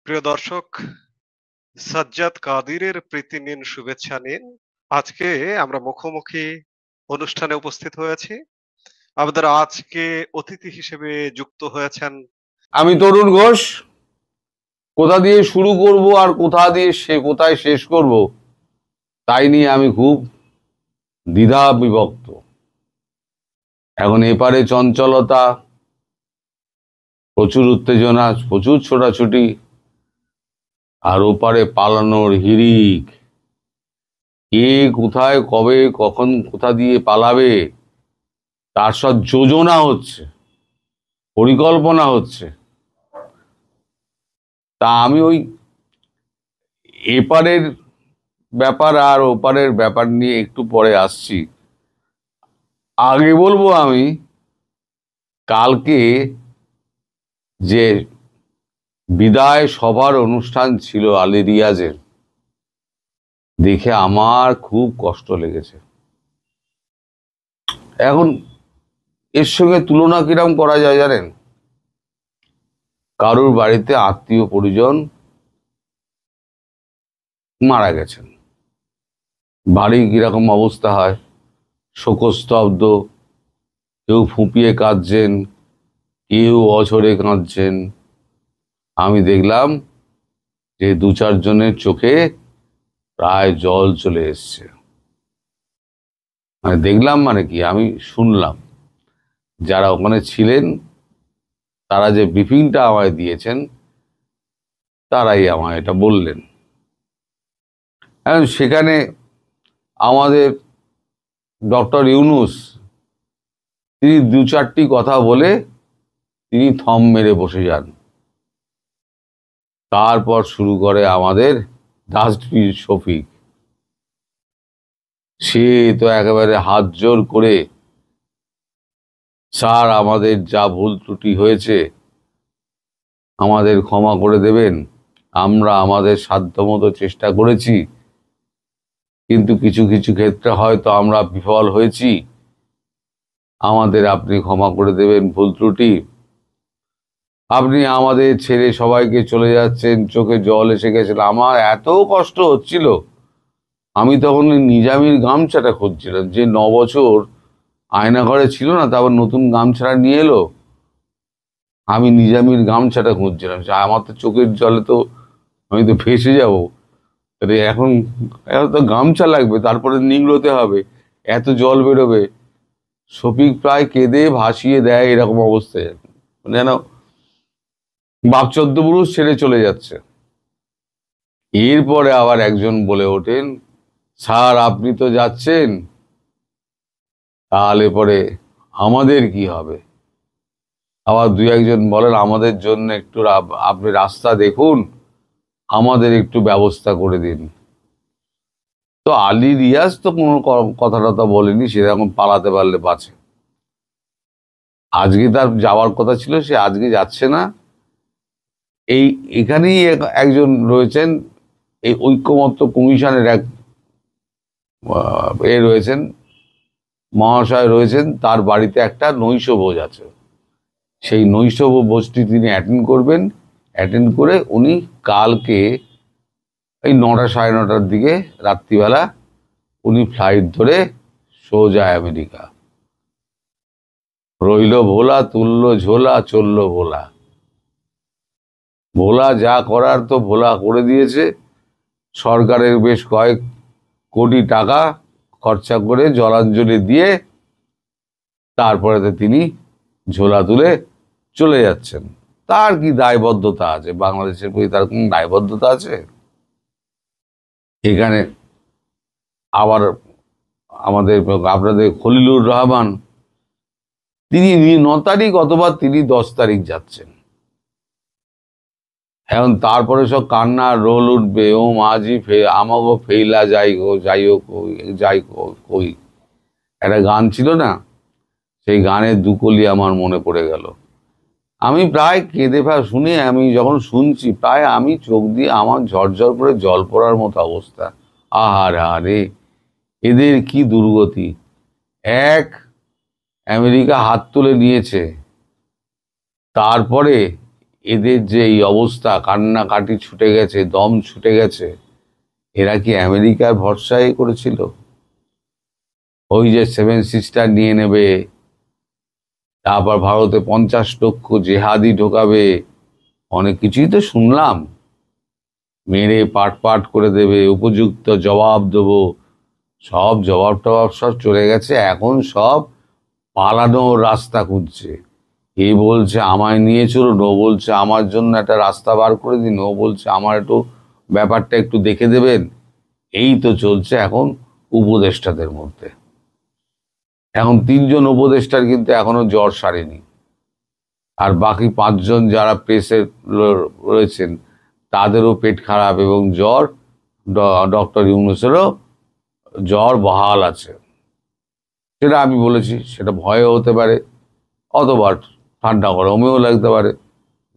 প্রিয় দর্শক, সাজ্জাদ কাদিরের প্রীতি নিন, শুভেচ্ছা নিন। আজকে আমরা মুখোমুখি অনুষ্ঠানে উপস্থিত হয়েছি। আমাদের আজকে অতিথি হিসেবে যুক্ত হয়েছেন আমি তরুণ ঘোষ। কোথা দিয়ে শুরু করব আর কোথায় শেষ করব তাই নিয়ে আমি খুব দ্বিধা বিভক্ত। এখন এপারে চঞ্চলতা, প্রচুর উত্তেজনা, প্রচুর ছোটাছুটি, আর ওপারে পালানোর হিড়িক। কে কোথায় কবে কখন কোথা দিয়ে পালাবে তার সব যোজনা হচ্ছে, পরিকল্পনা হচ্ছে। তা আমি ওই এপারের ব্যাপার আর ওপারের ব্যাপার নিয়ে একটু পরে আসছি। আগে বলবো আমি কালকে যে বিদায় সভার অনুষ্ঠান ছিল আলী রিয়াজের, দেখে আমার খুব কষ্ট লেগেছে। এখন এর সঙ্গে তুলনা কিরম করা যায় জানেন? কারুর বাড়িতে আত্মীয় পরিজন মারা গেছেন, বাড়ি কিরকম অবস্থা হয়, শোকস্তব্ধ, কেউ ফুঁপিয়ে কাঁদছেন, কেউ অঝরে কাঁদছেন। আমি দেখলাম যে দু চারজনের চোখে প্রায় জল চলে এসছে। মানে দেখলাম মানে কি, আমি শুনলাম। যারা ওখানে ছিলেন তারা যে ব্রিফিংটা আমায় দিয়েছেন তারাই আমায় এটা বললেন। এখন সেখানে আমাদের ডক্টর ইউনূস তিনি দু চারটি কথা বলে তিনি থম মেরে বসে যান। তারপর শুরু করে আমাদের দাসপীর শফিক। সে তো একেবারে হাত জোর করে, স্যার আমাদের যা ভুল ত্রুটি হয়েছে আমাদের ক্ষমা করে দেবেন, আমরা আমাদের সাধ্যমতো চেষ্টা করেছি, কিন্তু কিছু কিছু ক্ষেত্রে হয়তো আমরা বিফল হয়েছি, আমাদের আপনি ক্ষমা করে দেবেন ভুল ত্রুটি। আপনি আমাদের ছেড়ে সবাইকে চলে যাচ্ছেন, চোখে জল এসে গেছিল। আমার এত কষ্ট হচ্ছিল, আমি তখন নিজামীর গামছাটা খুঁজছিলাম, যে 9 বছর আয়নাঘরে ছিল না, তারপর নতুন গামছাটা নিয়ে এলো। আমি নিজামীর গামছাটা খুঁজছিলাম, আমার তো চোখের জলে তো আমি তো ভেসে যাবো। এখন এখন তো গামছা লাগবে, তারপরে নিংড়োতে হবে, এত জল বেরোবে। শফিক প্রায় কেঁদে ভাসিয়ে দেয়, এরকম অবস্থায় যেন বাপচোদ্দ পুরুষ ছেড়ে চলে যাচ্ছে। এরপরে আবার একজন বলে ওঠেন, স্যার আপনি তো যাচ্ছেন, তাহলে পরে আমাদের কি হবে? আবার দুই একজন বলেন, আমাদের জন্য একটু আপনি রাস্তা দেখুন, আমাদের একটু ব্যবস্থা করে দিন। তো আলী রিয়াজ তো কোনো কথা টথা বলেনি, সেরকম পালাতে পারলে বাঁচে। আজকে তার যাওয়ার কথা ছিল, সে আজকে যাচ্ছে না। এখানেই একজন রয়েছেন, এই ঐক্যমত্য কমিশনের এক রয়েছেন, মহাশয় রয়েছেন, তার বাড়িতে একটা নৈশ ভোজ আছে। সেই নৈশ ভোজটি তিনি অ্যাটেন্ড করবেন। অ্যাটেন্ড করে উনি কালকে এই 9টা সাড়ে 9টার দিকে রাত্রিবেলা উনি ফ্লাইট ধরে সোজা আমেরিকা। রইল ভোলা, তুলল ঝোলা, চলল ভোলা। ভোলা যা করার তো ভোলা করে দিয়েছে। সরকারের বেশ কয়েক কোটি টাকা খরচা করে জলাঞ্জলি দিয়ে তারপরে তিনি ঝোলা তুলে চলে যাচ্ছেন। তার কি দায়বদ্ধতা আছে? বাংলাদেশের প্রতি তার কোন দায়বদ্ধতা আছে? এখানে আবার আমাদের আপনাদের খলিলুর রহমান, তিনি 9 তারিখ অথবা তিনি 10 তারিখ যাচ্ছেন। এখন তারপরে সব কান্নার রোল উঠবে, ও মাঝি আমাগো ফেইলা যাই গো, যাই হোক যাই কই, একটা গান ছিল না, সেই গানের দুকলি আমার মনে পড়ে গেল। আমি প্রায় কেঁদে শুনে, আমি যখন শুনছি প্রায় আমি চোখ দিয়ে আমার ঝরঝর করে জল পড়ার মতো অবস্থা। আহারে, এদের কি দুর্গতি! এক, আমেরিকা হাত তুলে নিয়েছে, তারপরে এদের যে এই অবস্থা, কান্নাকাটি ছুটে গেছে, দম ছুটে গেছে, এরা কি আমেরিকার ভরসায় করেছিল? ওই যে 7 সিস্টার নিয়ে নেবে, তারপর ভারতে 50 লক্ষ জেহাদি ঢোকাবে, অনেক কিছুই তো শুনলাম। মেরে পাট পাট করে দেবে, উপযুক্ত জবাব দেবো। সব জবাব টবাব সব চলে গেছে, এখন সব পালানোর রাস্তা খুঁজছে। এ বলছে আমায় নিয়ে চলুন, ও বলছে আমার জন্য একটা রাস্তা বার করে দিন, ও বলছে আমার একটু ব্যাপারটা একটু দেখে দেবেন। এই তো চলছে এখন উপদেষ্টাদের মধ্যে। এখন 3জন উপদেষ্টার কিন্তু এখনো জ্বর সারেনি, আর বাকি 5জন যারা প্রেসে রয়েছেন তাদেরও পেট খারাপ এবং জ্বর। ডক্টর ইউনূসেরও জ্বর বহাল আছে। সেটা আমি বলেছি, সেটা ভয়ও হতে পারে, অথবা ঠান্ডা গরমেও লাগতে পারে,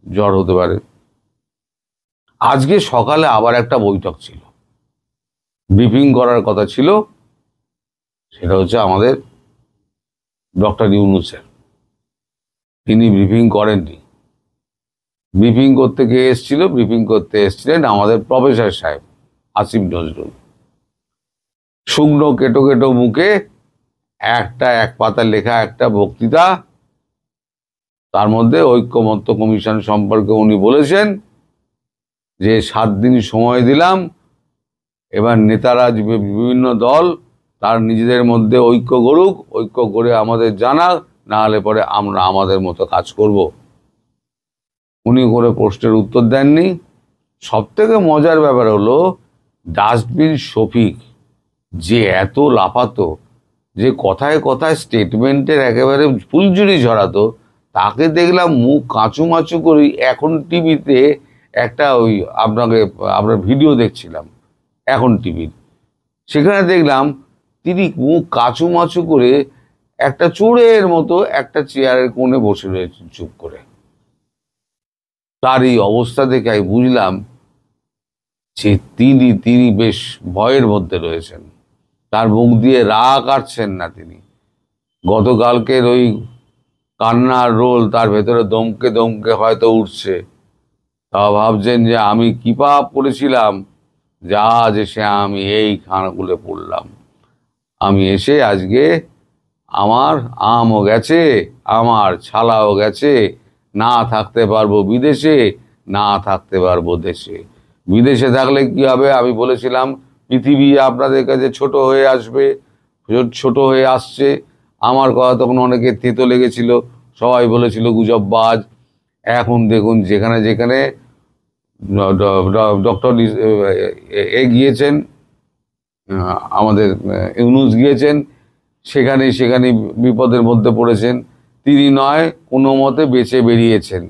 জ্বর হতে পারে। আজকে সকালে আবার একটা বৈঠক ছিল, ব্রিফিং করার কথা ছিল, সেটা হচ্ছে আমাদের ডক্টর ইউনূসের। তিনি ব্রিফিং করেননি। ব্রিফিং করতে কে এসেছিল? ব্রিফিং করতে এসেছিলেন আমাদের প্রফেসর সাহেব আসিফ নজরুল। শুকনো কেটো কেটো মুখে এক পাতা লেখা একটা বক্তৃতা, তার মধ্যে ঐক্যমত্য কমিশন সম্পর্কে উনি বলেছেন যে 7 দিন সময় দিলাম, এবার নেতারা বিভিন্ন দল তার নিজেদের মধ্যে ঐক্য গড়ুক, ঐক্য করে আমাদের জানাক, না হলে পরে আমরা আমাদের মতো কাজ করব। উনি করে প্রশ্নের উত্তর দেননি। সব থেকে মজার ব্যাপার হলো ডাস্টবিন শফিক যে এত লাফাতো, যে কথায় কথায় স্টেটমেন্টের একেবারে ফুলঝুরি ঝরাতো, তাকে দেখলাম মুখ কাঁচু মাচু করি। এখন টিভিতে একটা ওই আপনার ভিডিও দেখছিলাম এখন টিভির, সেখানে দেখলাম তিনি মুখ কাঁচু মাচু করে একটা চোরের মতো একটা চেয়ারের কোণে বসে রয়েছেন চুপ করে। তার এই অবস্থা দেখে আমি বুঝলাম যে তিনি বেশ ভয়ের মধ্যে রয়েছেন। তার মুখ দিয়ে রাগ কাটছেন না তিনি। গতকালকের ওই কান্নার রোল তার ভেতরে দমকে দমকে হয়তো উঠছে। তা ভাবছেন যে আমি কি পাপ করেছিলাম, যা যে সে আমি এই খানাগুলো পড়লাম। আমি এসে আজকে আমার আমও গেছে, আমার ছালাও গেছে, না থাকতে পারবো বিদেশে, না থাকতে পারবো দেশে। বিদেশে থাকলে কি হবে? আমি বলেছিলাম পৃথিবী আপনাদের কাছে ছোট হয়ে আসবে, ছোট হয়ে আসছে। আমার কথা তখন অনেকে তেতো লেগেছিল, সবাই বলেছিল গুজববাজ। এখন দেখুন যেখানে যেখানে ডক্টর গিয়েছেন, আমাদের ইউনূস গিয়েছেন, সেখানে সেখানে বিপদের মধ্যে পড়েছেন। তিনি নয় কোনো মতে বেঁচে বেরিয়েছেন।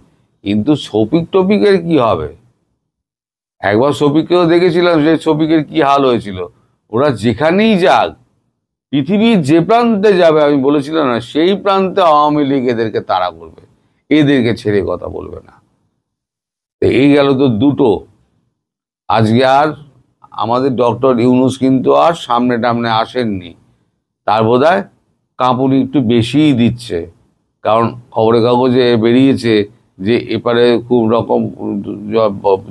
কিন্তু শফিক টপিকের কি হবে? একবার শফিককেও দেখেছিলাম, যে শফিকের কি হাল হয়েছিল। ওরা যেখানেই যাক, পৃথিবীর যে প্রান্তে যাবে, আমি বলেছিলাম না, সেই প্রান্তে আওয়ামী লীগ এদেরকে তাড়া করবে, এদেরকে ছেড়ে কথা বলবে না। এই গেল তো দুটো। আজকে আর আমাদের ডক্টর ইউনূস কিন্তু আর সামনে টামনে আসেননি। তার বোধহয় কাঁপুনি একটু বেশিই দিচ্ছে, কারণ খবরের কাগজে বেরিয়েছে যে এপারে খুব রকম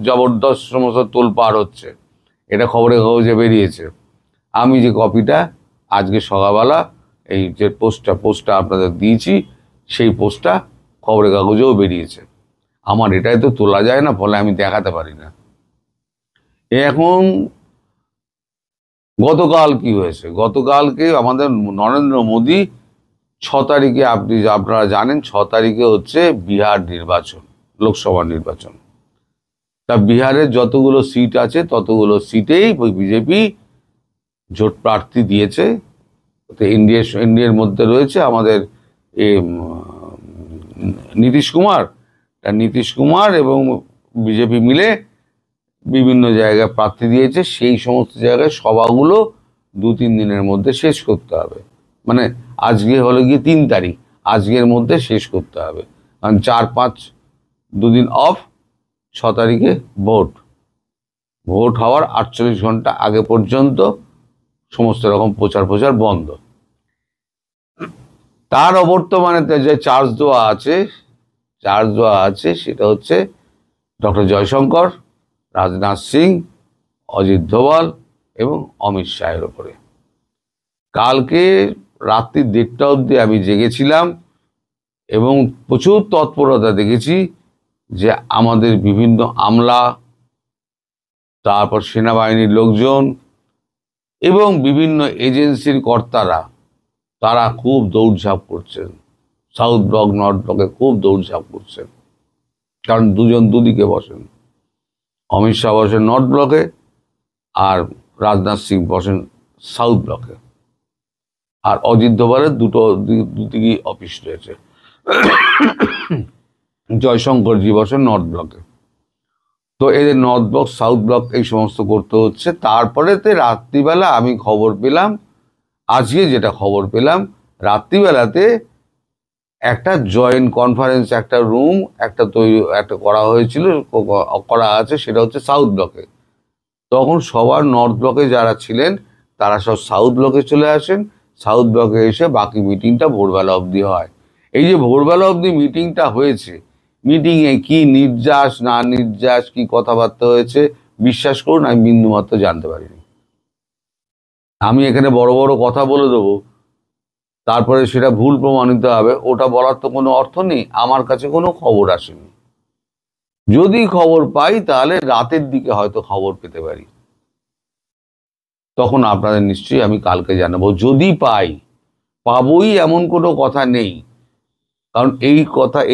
জবরদস্ত সমস্ত তোলপাড় হচ্ছে। এটা খবরের কাগজে বেরিয়েছে। আমি যে কপিটা আজকে সকালবেলা এই যে পোস্টটা আপনাদের দিয়েছি, সেই পোস্টটা খবরের কাগজেও বেরিয়েছে। আমার এটাই তো তোলা যায় না, ফলে আমি দেখাতে পারি না। এখন গতকাল কি হয়েছে? গতকালকে আমাদের নরেন্দ্র মোদী 6 তারিখে, আপনারা জানেন 6 তারিখে হচ্ছে বিহার নির্বাচন, লোকসভা নির্বাচন। তা বিহারের যতগুলো সিট আছে ততগুলো সিটেই বিজেপি জোট প্রার্থী দিয়েছে। ইন্ডিয়ার মধ্যে রয়েছে আমাদের নীতিশ কুমার এবং বিজেপি মিলে বিভিন্ন জায়গায় প্রার্থী দিয়েছে। সেই সমস্ত জায়গায় সভাগুলো 2-3 দিনের মধ্যে শেষ করতে হবে। মানে আজকে হলো গিয়ে 3 তারিখ, আজকের মধ্যে শেষ করতে হবে। কারণ 4-5 দুদিন অফ, 6 তারিখে ভোট হওয়ার 48 ঘন্টা আগে পর্যন্ত সমস্ত রকম প্রচার বন্ধ। তার অবর্তমানে যে চার্জ দেওয়া আছে সেটা হচ্ছে ডক্টর জয়শঙ্কর, রাজনাথ সিং, অজিত দোভাল এবং অমিত শাহের ওপরে। কালকে রাত্রি 1:30 অবধি আমি জেগেছিলাম এবং প্রচুর তৎপরতা দেখেছি যে আমাদের বিভিন্ন আমলা, তারপর সেনাবাহিনীর লোকজন এবং বিভিন্ন এজেন্সির কর্তারা, তারা খুব দৌড়ঝাঁপ করছেন। সাউথ ব্লক নর্থ ব্লকে খুব দৌড়ঝাঁপ করছেন, কারণ দুজন দুদিকে বসেন। অমিত শাহ বসেন নর্থ ব্লকে আর রাজনাথ সিং বসেন সাউথ ব্লকে, আর অজিত দোভালের দুদিকেই অফিস রয়েছে। জয়শঙ্করজি বসেন নর্থ ব্লকে। তো এদের নর্থ ব্লক সাউথ ব্লক এই সমস্ত করতে হচ্ছে। তারপরেতে রাত্রিবেলা আমি খবর পেলাম, আজকে যেটা খবর পেলাম, রাত্রিবেলাতে একটা জয়েন্ট কনফারেন্স, একটা রুম একটা করা হয়েছিল, করা আছে, সেটা হচ্ছে সাউথ ব্লকে। তখন সবার নর্থ ব্লকে যারা ছিলেন তারা সব সাউথ ব্লকে চলে আসেন। সাউথ ব্লকে এসে বাকি মিটিংটা ভোরবেলা অবধি হয়। এই যে ভোরবেলা অবধি মিটিংটা হয়েছে, মিটিংয়ে কি নির্যাস না নির্যাস, কি কথাবার্তা হয়েছে, বিশ্বাস করুন আমি বিন্দুমাত্র জানতে পারিনি। আমি এখানে বড় বড় কথা বলে দেবো, তারপরে সেটা ভুল প্রমাণিত হবে, ওটা বলার তো কোনো অর্থ নেই। আমার কাছে কোনো খবর আসেনি। যদি খবর পাই তাহলে রাতের দিকে হয়তো খবর পেতে পারি, তখন আপনাদের নিশ্চয়ই আমি কালকে জানাবো। যদি পাবোই এমন কোনো কথা নেই, কারণ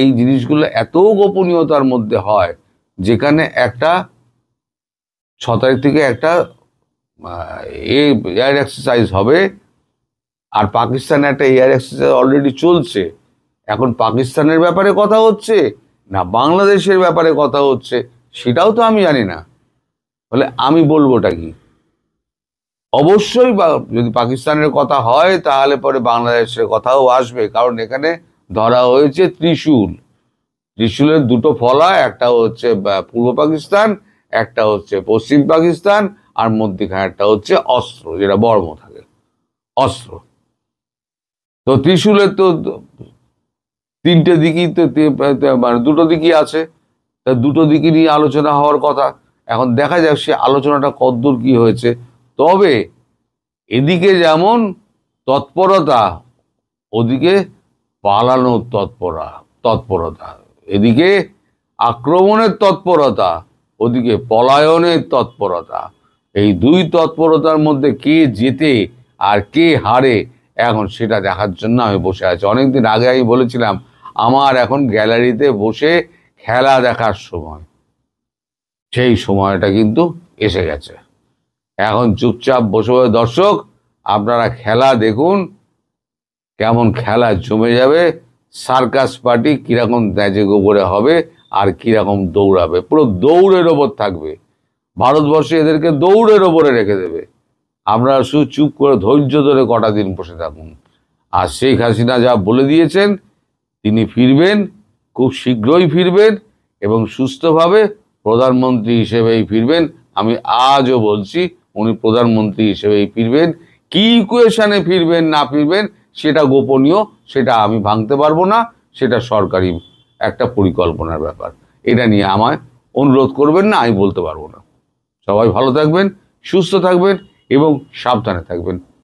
এই জিনিসগুলো এত গোপনীয়তার মধ্যে হয়। যেখানে একটা 6 তারিখ থেকে একটা এয়ার এক্সারসাইজ হবে, আর পাকিস্তানে একটা এয়ার এক্সারসাইজ অলরেডি চলছে। এখন পাকিস্তানের ব্যাপারে কথা হচ্ছে না বাংলাদেশের ব্যাপারে কথা হচ্ছে, সেটাও তো আমি জানি না। বলে আমি বলবোটা কি? অবশ্যই যদি পাকিস্তানের কথা হয় তাহলে পরে বাংলাদেশের কথাও আসবে, কারণ এখানে ধরা হয়েছে ত্রিশূলের দুটো ফলা, একটা হচ্ছে পূর্ব পাকিস্তান, একটা হচ্ছে পশ্চিম পাকিস্তান, আর মধ্যখানে একটা হচ্ছে অস্ত্র, যেটা বর্ম থাকে, অস্ত্র। তো ত্রিশূলের তো 3টে দিকই তো, মানে 2টো দিকই আছে, তা 2টো দিকই নিয়ে আলোচনা হওয়ার কথা। এখন দেখা যাক সে আলোচনাটা কতদূর কি হয়েছে। তবে এদিকে যেমন তৎপরতা, ওদিকে পালানোর তৎপরতা, এদিকে আক্রমণের তৎপরতা, ওদিকে পলায়নের তৎপরতা। এই দুই তৎপরতার মধ্যে কে জেতে আর কে হারে, এখন সেটা দেখার জন্য আমি বসে আছি। অনেকদিন আগে আমি বলেছিলাম আমার এখন গ্যালারিতে বসে খেলা দেখার সময়, সেই সময়টা কিন্তু এসে গেছে। এখন চুপচাপ বসে বসে দর্শক আপনারা খেলা দেখুন, কেমন খেলা জমে যাবে, সার্কাস পার্টি কিরকম ন্যাজে গোবরে হবে আর কিরকম দৌড়াবে, পুরো দৌড়ের ওপর থাকবে। ভারতবর্ষে এদেরকে দৌড়ের ওপরে রেখে দেবে। আপনারা শুধু চুপ করে ধৈর্য ধরে কটা দিন বসে থাকুন। আর শেখ হাসিনা যা বলে দিয়েছেন, তিনি ফিরবেন, খুব শীঘ্রই ফিরবেন এবং সুস্থভাবে প্রধানমন্ত্রী হিসেবেই ফিরবেন। আমি আজও বলছি উনি প্রধানমন্ত্রী হিসেবেই ফিরবেন। কি ইকুয়েশনে ফিরবেন না ফিরবেন সেটা গোপনীয়, সেটা আমি ভাঙতে পারবো না, সেটা সরকারি একটা পরিকল্পনার ব্যাপার। এটা নিয়ে আমায় অনুরোধ করবেন না, আমি বলতে পারবো না। সবাই ভালো থাকবেন, সুস্থ থাকবেন এবং সাবধানে থাকবেন।